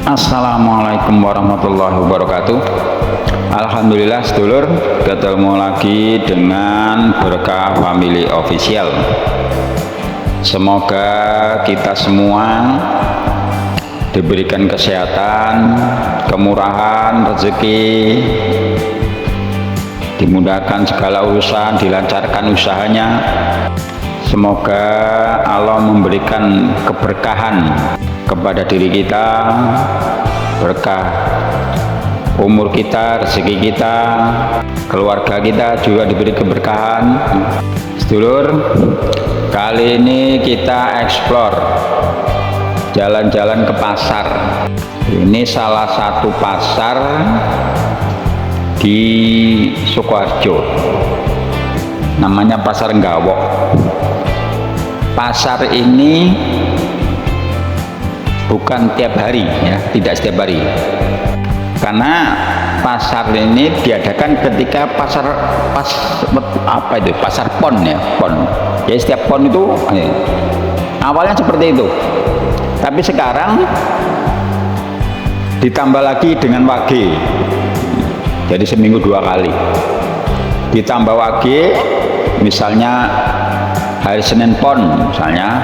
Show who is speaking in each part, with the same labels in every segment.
Speaker 1: Assalamualaikum warahmatullahi wabarakatuh. Alhamdulillah sedulur, ketemu lagi dengan Berkah Family Official. Semoga kita semua diberikan kesehatan, kemurahan rezeki, dimudahkan segala urusan, dilancarkan usahanya. Semoga Allah memberikan keberkahan kepada diri kita, berkah umur kita, rezeki kita, keluarga kita juga diberi keberkahan. Sedulur, kali ini kita explore jalan-jalan ke pasar. Ini salah satu pasar di Sukoharjo, namanya Pasar Nggawok. Pasar ini bukan tiap hari ya, tidak setiap hari, karena pasar ini diadakan ketika pasar pon ya, pon ya, setiap pon itu awalnya seperti itu, tapi sekarang ditambah lagi dengan wage, jadi seminggu 2 kali ditambah wage. Misalnya hari Senin pon, misalnya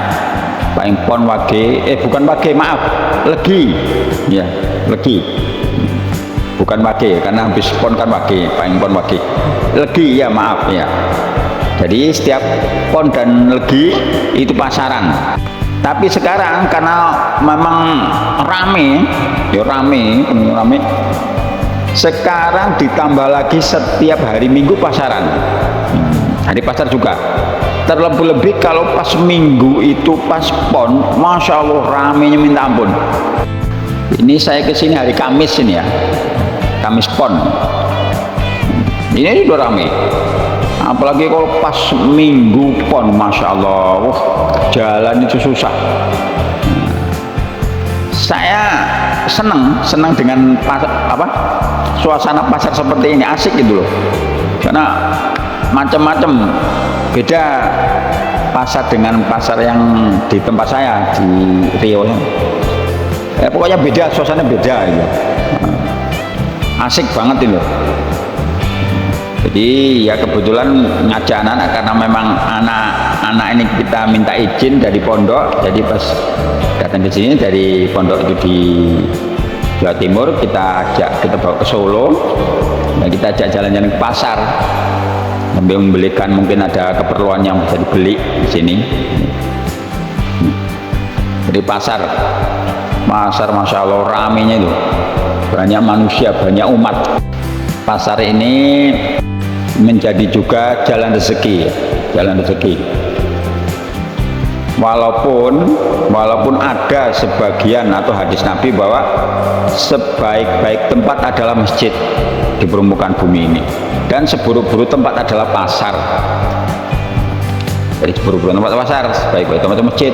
Speaker 1: paling pon wage, bukan wage, maaf, legi ya, legi, bukan wage karena habis pon kan wage, paling pon wage, legi ya, maaf ya. Jadi setiap pon dan legi itu pasaran. Tapi sekarang karena memang rame ya, rame, sekarang ditambah lagi setiap hari Minggu pasaran, hari pasar juga. Terlebih-lebih kalau pas minggu itu pas pon, masya Allah ramenya minta ampun. Ini saya kesini hari Kamis ini ya, Kamis pon, ini udah rame. Apalagi kalau pas minggu pon, masya Allah, jalan itu susah. Saya senang dengan suasana pasar seperti ini, asik gitu loh, karena macam-macam. Beda pasar dengan pasar yang di tempat saya di Riau, pokoknya beda, suasana beda gitu. Asik banget itu. Jadi ya kebetulan ngajak anak, karena memang anak ini kita minta izin dari pondok, jadi pas datang ke sini dari pondok itu di Jawa Timur, kita bawa ke Solo, nah kita ajak jalan-jalan ke pasar, sambil membelikan, mungkin ada keperluan yang bisa dibeli di sini. Jadi pasar masya Allah ramenya itu, banyak manusia, banyak umat. Pasar ini menjadi juga jalan rezeki, jalan rezeki. Walaupun ada sebagian atau hadis Nabi bahwa sebaik-baik tempat adalah masjid di permukaan bumi ini, dan seburuk-buruk tempat adalah pasar. Jadi seburuk-buruk tempat pasar, sebaik-baik tempat masjid.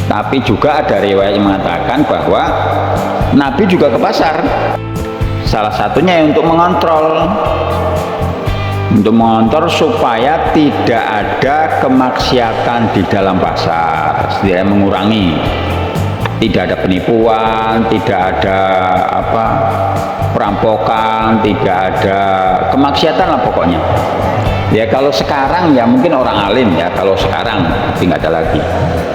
Speaker 1: Tapi juga ada riwayat yang mengatakan bahwa Nabi juga ke pasar, salah satunya untuk mengontrol supaya tidak ada kemaksiatan di dalam pasar, setidaknya mengurangi, tidak ada penipuan, tidak ada perampokan, tidak ada kemaksiatan lah pokoknya. Ya kalau sekarang ya mungkin orang alim ya, kalau sekarang tapi nggak ada lagi.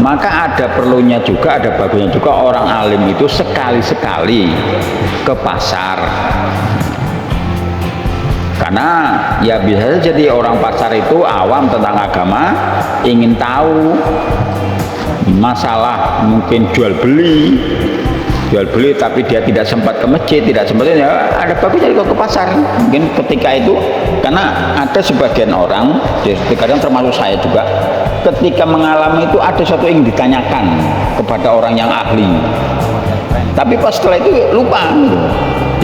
Speaker 1: Maka ada perlunya juga, ada bagusnya juga orang alim itu sekali-sekali ke pasar. Karena ya bisa jadi orang pasar itu awam tentang agama, ingin tahu masalah mungkin jual beli tapi dia tidak sempat ke masjid, tidak sempat, ya ada bagusnya juga ke pasar. Mungkin ketika itu, karena ada sebagian orang, kadang termasuk saya juga, ketika mengalami itu ada sesuatu yang ditanyakan kepada orang yang ahli, tapi pas setelah itu lupa gitu.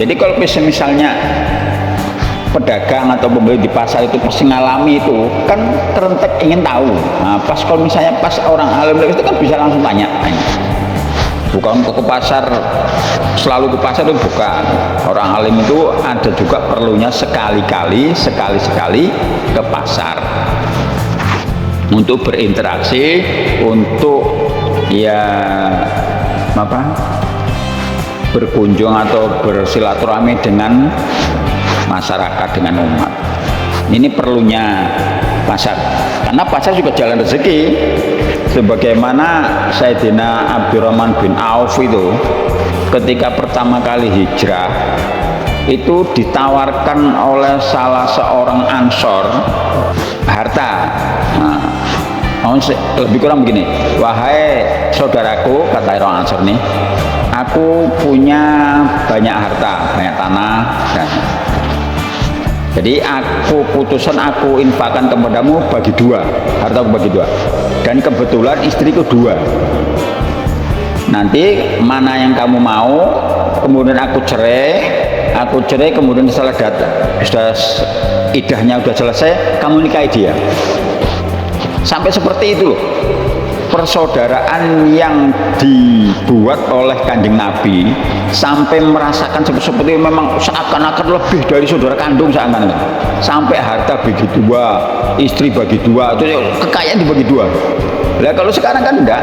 Speaker 1: Jadi kalau misalnya pedagang atau pembeli di pasar itu pasti ngalami itu kan terentek ingin tahu. Nah, pas kalau misalnya pas orang alim itu kan bisa langsung tanya. bukan ke pasar, selalu ke pasar itu bukan. Orang alim itu ada juga perlunya sekali-kali ke pasar untuk berinteraksi, untuk ya apa, berkunjung atau bersilaturahmi dengan masyarakat, dengan umat. Ini perlunya pasar, karena pasar juga jalan rezeki. Sebagaimana Sayyidina Abdurrahman bin Auf itu ketika pertama kali hijrah itu ditawarkan oleh salah seorang Ansor harta. Nah, lebih kurang begini, wahai saudaraku, kata orang Ansor nih, aku punya banyak harta, banyak tanah, jadi aku putusan, aku infakkan kepadamu bagi dua, harta aku bagi dua, dan kebetulan istriku dua. Nanti mana yang kamu mau, kemudian aku cerai, kemudian setelah sudah idahnya sudah selesai, kamu nikahi dia. Sampai seperti itu loh persaudaraan yang dibuat oleh Kanjeng Nabi, sampai merasakan seperti itu, memang seakan-akan lebih dari saudara kandung, seakan-akan sampai harta bagi dua, istri bagi dua, itu kekayaan dibagi dua. Lah kalau sekarang kan enggak,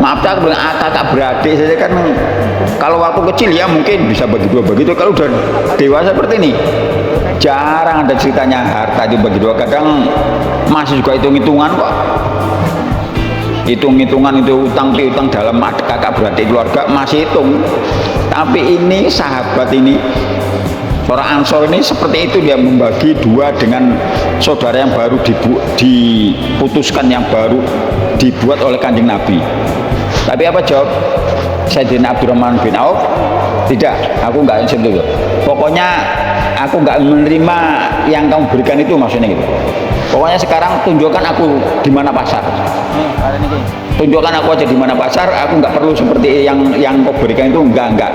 Speaker 1: maaf kakak beradik saja kan, kalau waktu kecil ya mungkin bisa bagi dua begitu, kalau udah dewasa seperti ini jarang ada ceritanya harta dibagi dua. Kadang masih juga hitung-hitungan kok, hitung-hitungan itu utang piutang dalam kakak beradik keluarga masih hitung. Tapi ini sahabat ini, seorang Ansor ini seperti itu, dia membagi dua dengan saudara yang baru diputuskan, yang baru dibuat oleh Kanjeng Nabi. Tapi apa jawab Sayyidina Abdurrahman bin Auf? Tidak, aku nggak sentuh. Pokoknya aku nggak menerima yang kamu berikan itu, maksudnya gitu. Pokoknya sekarang tunjukkan aku di mana pasar. Tunjukkan aku aja di mana pasar. Aku nggak perlu seperti yang kau berikan itu, enggak.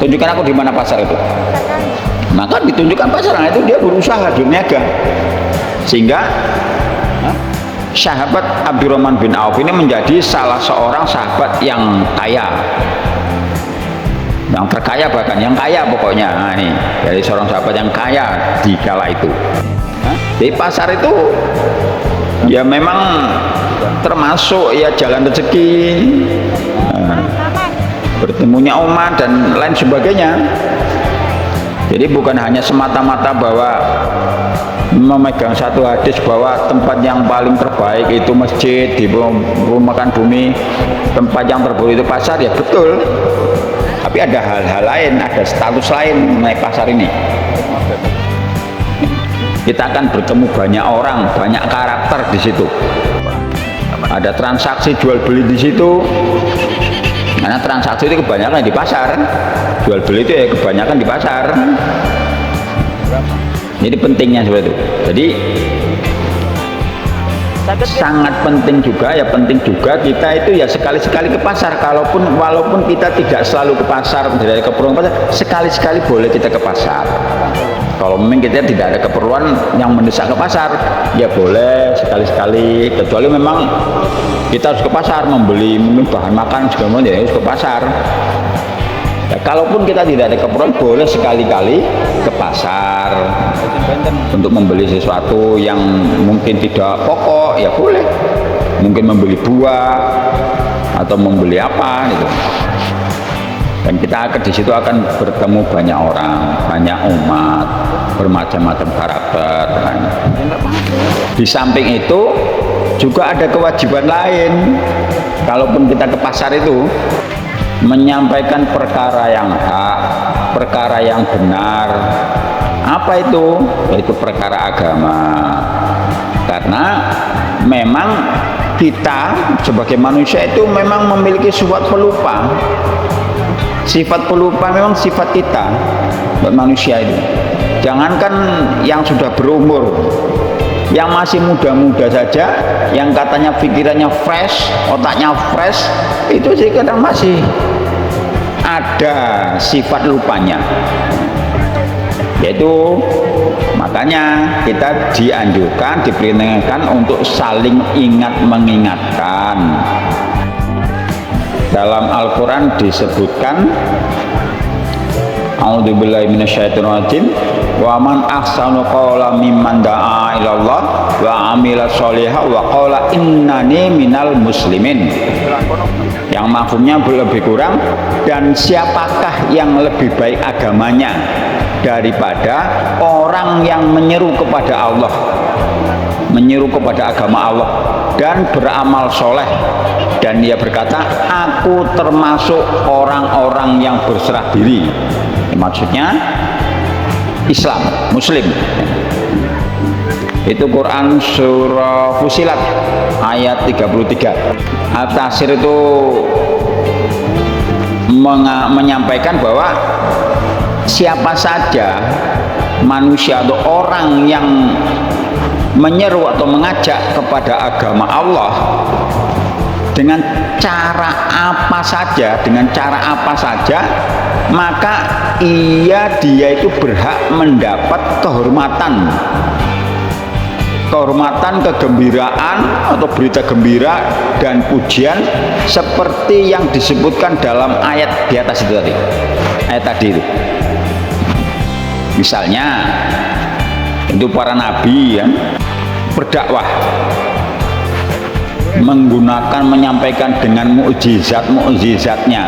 Speaker 1: Tunjukkan aku di mana pasar itu. Maka ditunjukkan pasar. Nah, itu dia berusaha, berniaga. Sehingga sahabat Abdurrahman bin Auf ini menjadi salah seorang sahabat yang kaya, yang terkaya, bahkan yang kaya pokoknya. Nah, ini dari seorang sahabat yang kaya di kala itu. Di pasar itu ya memang termasuk ya jalan rezeki, bertemunya umat dan lain sebagainya. Jadi bukan hanya semata-mata bahwa memegang satu hadis bahwa tempat yang paling terbaik itu masjid, di makan bumi tempat yang terburuk itu pasar, ya betul. Tapi ada hal-hal lain, ada status lain mengenai pasar ini. Kita akan bertemu banyak orang, banyak karakter di situ. Ada transaksi jual beli di situ. Karena transaksi itu kebanyakan di pasar. Jual beli itu ya kebanyakan di pasar. Jadi pentingnya seperti itu. Jadi sangat penting juga, ya penting juga kita itu ya sekali-sekali ke pasar. Walaupun kita tidak selalu ke pasar, tidak ada keperluan pasar, sekali-sekali boleh kita ke pasar. Kalau memang kita tidak ada keperluan yang mendesak ke pasar, ya boleh sekali-sekali. Kecuali memang kita harus ke pasar membeli mungkin bahan makan segala macam, ya harus ke pasar. Ya, kalaupun kita tidak ada keperluan, boleh sekali-kali ke pasar untuk membeli sesuatu yang mungkin tidak pokok, ya boleh. Mungkin membeli buah atau membeli apa gitu. Dan kita di situ akan bertemu banyak orang, banyak umat, bermacam-macam karakter. Di samping itu juga ada kewajiban lain. Kalaupun kita ke pasar itu, menyampaikan perkara yang hak, perkara yang benar. Apa itu? Yaitu perkara agama. Karena memang kita sebagai manusia itu memang memiliki sifat pelupa. Sifat pelupa memang sifat kita, manusia itu. Jangankan yang sudah berumur, yang masih muda-muda saja, yang katanya pikirannya fresh, otaknya fresh, itu sih kadang masih ada sifat lupanya. Yaitu makanya kita dianjurkan, diperingatkan untuk saling ingat mengingatkan. Dalam Al-Quran disebutkan, a'udzubillahi minasyaitonirrajim, wa man ahsanu qawlan mimman da'a ilallah wa amila sholihah wa qala innani minal muslimin. Yang mafhumnya lebih kurang, dan siapakah yang lebih baik agamanya daripada orang yang menyeru kepada Allah, menyeru kepada agama Allah dan beramal soleh, dan dia berkata aku termasuk orang-orang yang berserah diri. Maksudnya Islam, Muslim. Itu Quran surah Fusilat ayat 33. At-Tatsir itu menyampaikan bahwa siapa saja manusia atau orang yang menyeru atau mengajak kepada agama Allah dengan cara apa saja, maka dia itu berhak mendapat kehormatan, kegembiraan atau berita gembira dan pujian seperti yang disebutkan dalam ayat di atas itu tadi. Ayat tadi itu. Misalnya itu para nabi yang berdakwah menyampaikan dengan mukjizatnya.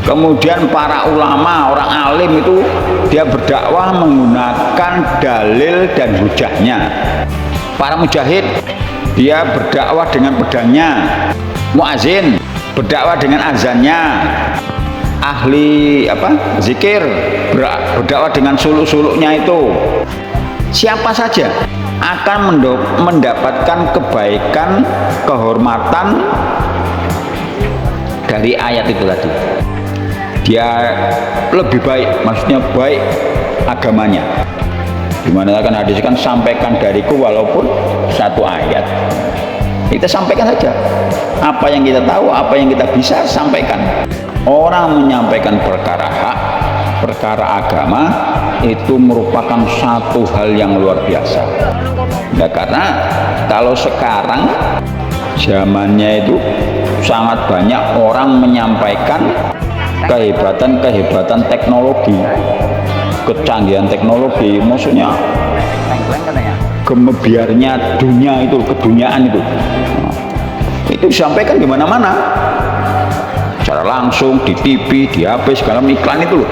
Speaker 1: Kemudian para ulama, orang alim itu dia berdakwah menggunakan dalil dan hujahnya. Para mujahid dia berdakwah dengan pedangnya. Muazin berdakwah dengan azannya. Ahli zikir berdakwah dengan suluk-suluknya itu. Siapa saja akan mendapatkan kebaikan, kehormatan dari ayat itu tadi. Dia lebih baik, maksudnya baik agamanya. Dimana kan hadis kan, sampaikan dariku walaupun satu ayat. Kita sampaikan saja apa yang kita tahu, apa yang kita bisa sampaikan. Orang menyampaikan perkara hak, perkara agama itu merupakan satu hal yang luar biasa. Nah, karena kalau sekarang zamannya itu sangat banyak orang menyampaikan kehebatan teknologi, kecanggihan teknologi, maksudnya gemebiarnya dunia itu, keduniaan itu. Itu disampaikan di mana-mana, secara langsung di TV, di HP, segala iklan itu loh.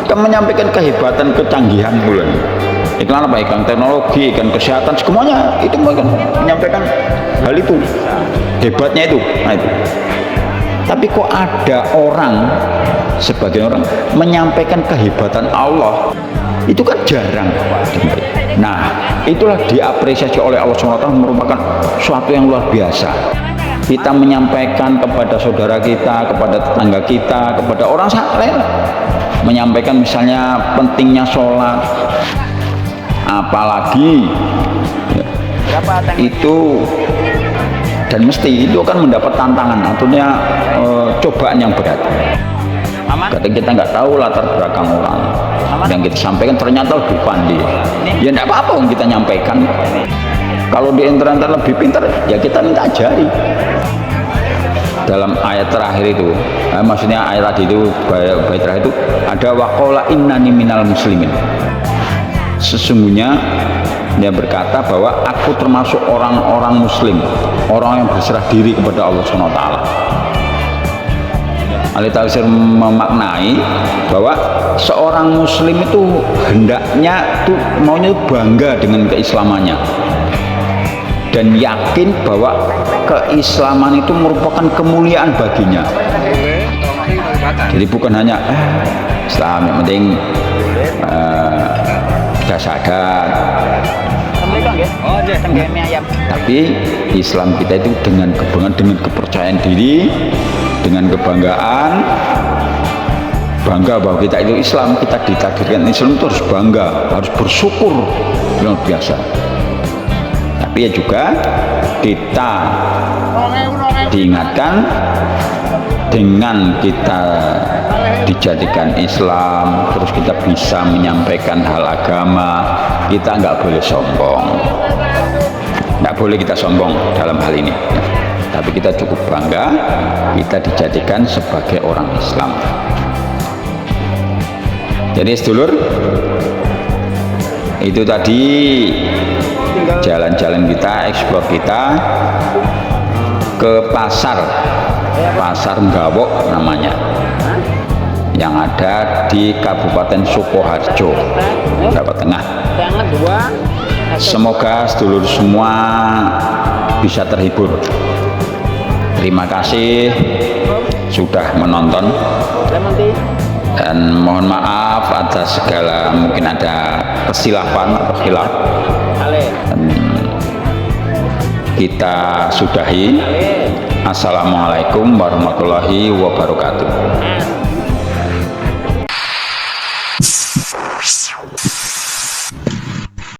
Speaker 1: Kita menyampaikan kehebatan, kecanggihan bulan. Iklan apa? Iklan teknologi, iklan kesehatan, semuanya itu menyampaikan hal itu, hebatnya itu. Nah, itu. Tapi kok ada orang, sebagian orang menyampaikan kehebatan Allah, itu kan jarang. Nah, itulah diapresiasi oleh Allah SWT, merupakan suatu yang luar biasa. Kita menyampaikan kepada saudara kita, kepada tetangga kita, kepada orang lain, menyampaikan misalnya pentingnya sholat, apalagi itu, dan mesti itu akan mendapat tantangan, artinya cobaan yang berat. Kadang kita nggak tahu latar belakang orang yang kita sampaikan, ternyata lebih pandai. Ya enggak apa-apa yang kita nyampaikan. Kalau di internet lebih pintar, ya kita minta ajari. Dalam ayat terakhir itu, maksudnya ayat tadi itu, bait terakhir itu ada waqala innani minal muslimin. Sesungguhnya dia berkata bahwa aku termasuk orang-orang muslim, orang yang berserah diri kepada Allah SWT. Ahli tafsir memaknai bahwa seorang muslim itu hendaknya tuh maunya bangga dengan keislamannya dan yakin bahwa keislaman itu merupakan kemuliaan baginya. Jadi bukan hanya Islam yang penting sudah sadar, tapi Islam kita itu dengan kebanggaan, dengan kepercayaan diri, dengan kebanggaan, bangga bahwa kita itu Islam, kita ditakdirkan Islam itu harus bangga, harus bersyukur luar biasa. Tapi ya juga kita diingatkan, dengan kita dijadikan Islam, terus kita bisa menyampaikan hal agama, kita nggak boleh sombong, nggak boleh kita sombong dalam hal ini. tapi kita cukup bangga kita dijadikan sebagai orang Islam. Jadi sedulur, itu tadi jalan-jalan kita, eksplor kita ke pasar Gawok namanya, yang ada di Kabupaten Sukoharjo, Jawa Tengah. Semoga sedulur semua bisa terhibur. Terima kasih sudah menonton, dan mohon maaf atas segala mungkin ada kesilapan atau khilaf. Kita sudahi. Assalamualaikum warahmatullahi wabarakatuh.